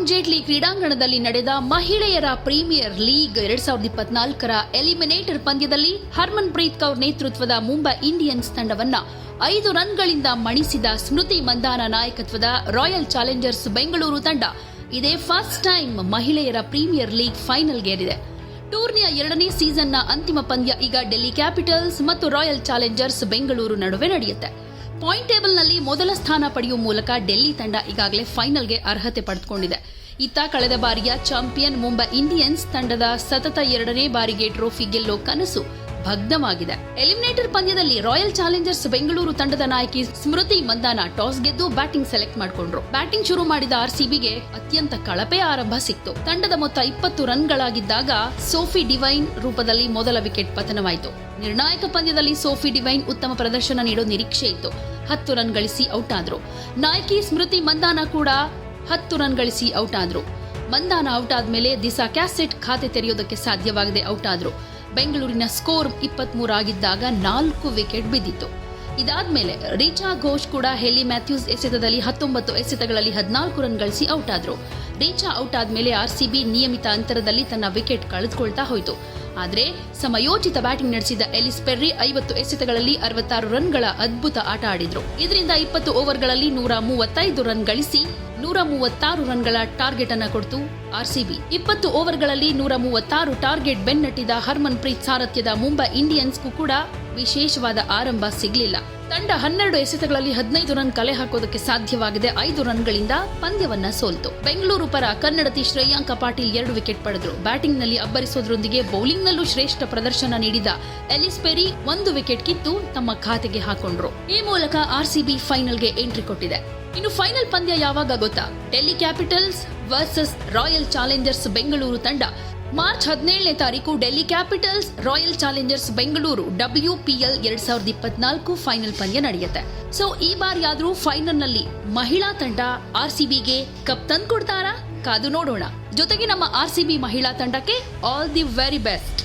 ಅರುಣ್ ಜೇಟ್ಲಿ ಕ್ರೀಡಾಂಗಣದಲ್ಲಿ ನಡೆದ ಮಹಿಳೆಯರ ಪ್ರೀಮಿಯರ್ ಲೀಗ್ 2024ರ ಎಲಿಮಿನೇಟರ್ ಪಂದ್ಯದಲ್ಲಿ ಹರ್ಮನ್ ಪ್ರೀತ್ ಕೌರ್ ನೇತೃತ್ವದ ಮುಂಬೈ ಇಂಡಿಯನ್ಸ್ ತಂಡವನ್ನ 5 ರನ್ಗಳಿಂದ ಮಣಿಸಿದ ಸ್ಮೃತಿ ಮಂದಾನ ನಾಯಕತ್ವದ ರಾಯಲ್ ಚಾಲೆಂಜರ್ಸ್ ಬೆಂಗಳೂರು ತಂಡ ಇದೇ ಫಸ್ಟ್ ಟೈಮ್ ಮಹಿಳೆಯರ ಪ್ರೀಮಿಯರ್ ಲೀಗ್ ಫೈನಲ್ಗೇರಿದೆ. ಟೂರ್ನಿಯ 2ನೇ ಸೀಸನ್ನ ಅಂತಿಮ ಪಂದ್ಯ ಈಗ ಡೆಲ್ಲಿ ಕ್ಯಾಪಿಟಲ್ಸ್ ಮತ್ತು ರಾಯಲ್ ಚಾಲೆಂಜರ್ಸ್ ಬೆಂಗಳೂರು ನಡುವೆ ನಡೆಯುತ್ತೆ. ಪಾಯಿಂಟ್ ಟೇಬಲ್ನಲ್ಲಿ ಮೊದಲ ಸ್ಥಾನ ಪಡೆಯುವ ಮೂಲಕ ಡೆಲ್ಲಿ ತಂಡ ಈಗಾಗಲೇ ಫೈನಲ್ಗೆ ಅರ್ಹತೆ ಪಡೆದುಕೊಂಡಿದೆ. ಇತ್ತ ಕಳೆದ ಬಾರಿಯ ಚಾಂಪಿಯನ್ ಮುಂಬೈ ಇಂಡಿಯನ್ಸ್ ತಂಡದ ಸತತ 2ನೇ ಬಾರಿಗೆ ಟ್ರೋಫಿ ಗೆಲ್ಲೋ ಕನಸು ಭಗ್ನವಾಗಿದೆ. ಎಲಿಮಿನೇಟರ್ ಪಂದ್ಯದಲ್ಲಿ ರಾಯಲ್ ಚಾಲೆಂಜರ್ಸ್ ಬೆಂಗಳೂರು ತಂಡದ ನಾಯಕಿ ಸ್ಮೃತಿ ಮಂದಾನ ಟಾಸ್ ಗೆದ್ದು ಬ್ಯಾಟಿಂಗ್ ಸೆಲೆಕ್ಟ್ ಮಾಡಿಕೊಂಡ್ರು. ಬ್ಯಾಟಿಂಗ್ ಶುರು ಮಾಡಿದ ಆರ್ಸಿಬಿಗೆ ಅತ್ಯಂತ ಕಳಪೆ ಆರಂಭ ಸಿಕ್ತು. ತಂಡದ ಮೊತ್ತ 20 ರನ್ಗಳಾಗಿದ್ದಾಗ ಸೋಫಿ ಡಿವೈನ್ ರೂಪದಲ್ಲಿ ಮೊದಲ ವಿಕೆಟ್ ಪತನವಾಯಿತು. ನಿರ್ಣಾಯಕ ಪಂದ್ಯದಲ್ಲಿ ಸೋಫಿ ಡಿವೈನ್ ಉತ್ತಮ ಪ್ರದರ್ಶನ ನೀಡೋ ನಿರೀಕ್ಷೆ ಇತ್ತು. 10 ರನ್ ಗಳಿಸಿ ಔಟ್ ಆದ್ರು. ನಾಯಕಿ ಸ್ಮೃತಿ ಮಂದಾನ ಕೂಡ 10 ರನ್ ಗಳಿಸಿ ಔಟ್ ಆದ್ರು. ಮಂದಾನ ಔಟ್ ಆದ್ಮೇಲೆ ದಿಸಾ ಕ್ಯಾಸೆಟ್ ಖಾತೆ ತೆರೆಯೋದಕ್ಕೆ ಸಾಧ್ಯವಾಗದೆ ಔಟ್ ಆದ್ರು. ಬೆಂಗಳೂರಿನ ಸ್ಕೋರ್ 23 ಆಗಿದ್ದಾಗ 4 ವಿಕೆಟ್ ಬಿದ್ದಿತ್ತು. ಇದಾದ್ಮೇಲೆ ರೀಚಾ ಘೋಷ್ ಕೂಡ ಹೆಲ್ಲಿ ಮ್ಯಾಥ್ಯೂಸ್ ಎಸೆತದಲ್ಲಿ 19 ಎಸೆತಗಳಲ್ಲಿ 14 ರನ್ ಗಳಿಸಿ ಔಟ್ ಆದ್ರು. ರೀಚಾ ಔಟ್ ಆದ್ಮೇಲೆ ಆರ್ಸಿಬಿ ನಿಯಮಿತ ಅಂತರದಲ್ಲಿ ತನ್ನ ವಿಕೆಟ್ ಕಳೆದುಕೊಳ್ತಾ ಹೋಯಿತು. ಆದರೆ ಸಮಯೋಚಿತ ಬ್ಯಾಟಿಂಗ್ ನಡೆಸಿದ ಎಲಿಸ್ ಪೆರ್ರಿ 50 ಎಸೆತಗಳಲ್ಲಿ 66 ರನ್ಗಳ ಅದ್ಭುತ ಆಟ ಆಡಿದ್ರು. ಇದರಿಂದ 20 ಓವರ್ಗಳಲ್ಲಿ 135 ರನ್ ಗಳಿಸಿ 136 ರನ್ಗಳ ಟಾರ್ಗೆಟ್ ಅನ್ನು ಕೊಡ್ತು ಆರ್ಸಿಬಿ. 20 ಓವರ್ಗಳಲ್ಲಿ 136 ಟಾರ್ಗೆಟ್ ಬೆನ್ನಟ್ಟಿದ ಹರ್ಮನ್ ಪ್ರೀತ್ ಸಾರಥ್ಯದ ಮುಂಬೈ ಇಂಡಿಯನ್ಸ್ಗೂ ಕೂಡ ವಿಶೇಷವಾದ ಆರಂಭ ಸಿಗಲಿಲ್ಲ. ತಂಡ 12 ಎಸೆತಗಳಲ್ಲಿ 15 ರನ್ ಕಲೆ ಹಾಕೋದಕ್ಕೆ ಸಾಧ್ಯವಾಗದೆ 5 ರನ್ಗಳಿಂದ ಪಂದ್ಯವನ್ನ ಸೋಲ್ತು. ಬೆಂಗಳೂರು ಪರ ಕನ್ನಡತಿ ಶ್ರೇಯಾಂಕ ಪಾಟೀಲ್ 2 ವಿಕೆಟ್ ಪಡೆದ್ರು. ಬ್ಯಾಟಿಂಗ್ನಲ್ಲಿ ಅಬ್ಬರಿಸೋದ್ರೊಂದಿಗೆ ಬೌಲಿಂಗ್ನಲ್ಲೂ ಶ್ರೇಷ್ಠ ಪ್ರದರ್ಶನ ನೀಡಿದ ಎಲಿಸ್ ಪೆರಿ 1 ವಿಕೆಟ್ ಕಿತ್ತು ತಮ್ಮ ಖಾತೆಗೆ ಹಾಕೊಂಡ್ರು. ಈ ಮೂಲಕ ಆರ್ಸಿಬಿ ಫೈನಲ್ಗೆ ಎಂಟ್ರಿ ಕೊಟ್ಟಿದೆ. ಇನ್ನು ಫೈನಲ್ ಪಂದ್ಯ ಯಾವಾಗ ಗೊತ್ತಾ? Delhi capitals versus royal Challengers Bengaluru ತಂಡ ಮಾರ್ಚ್ 17ನೇ ತಾರೀಕು Delhi capitals royal Challengers Bengaluru WPL 2024 final ಪಂದ್ಯ ನಡೆಯುತ್ತೆ. ಸೊ ಈ ಬಾರಿ ಆದ್ರೂ ಫೈನಲ್ ನಲ್ಲಿ ಮಹಿಳಾ ತಂಡ ಆರ್ಸಿಬಿಗೆ ಕಪ್ ತಂದ್ಕೊಡ್ತಾರಾ? ಕಾದು ನೋಡೋಣ. ಜೊತೆಗೆ ನಮ್ಮ ಆರ್ಸಿಬಿ ಮಹಿಳಾ ತಂಡಕ್ಕೆ ಆಲ್ ದಿ ವೆರಿ ಬೆಸ್ಟ್.